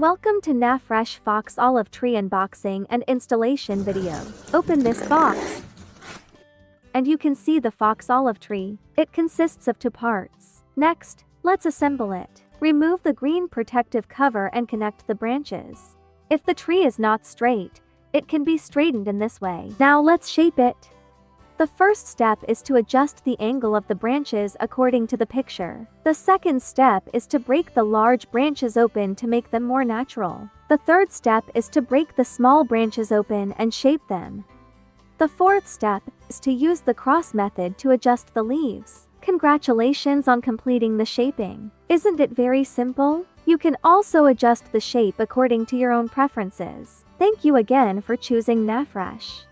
Welcome to Nafresh Faux olive tree unboxing and installation video. Open this box, and you can see the Faux olive tree. It consists of 2 parts. Next, let's assemble it. Remove the green protective cover and connect the branches. If the tree is not straight, it can be straightened in this way. Now let's shape it. The first step is to adjust the angle of the branches according to the picture. The second step is to break the large branches open to make them more natural. The third step is to break the small branches open and shape them. The fourth step is to use the cross method to adjust the leaves. Congratulations on completing the shaping. Isn't it very simple? You can also adjust the shape according to your own preferences. Thank you again for choosing Nafresh.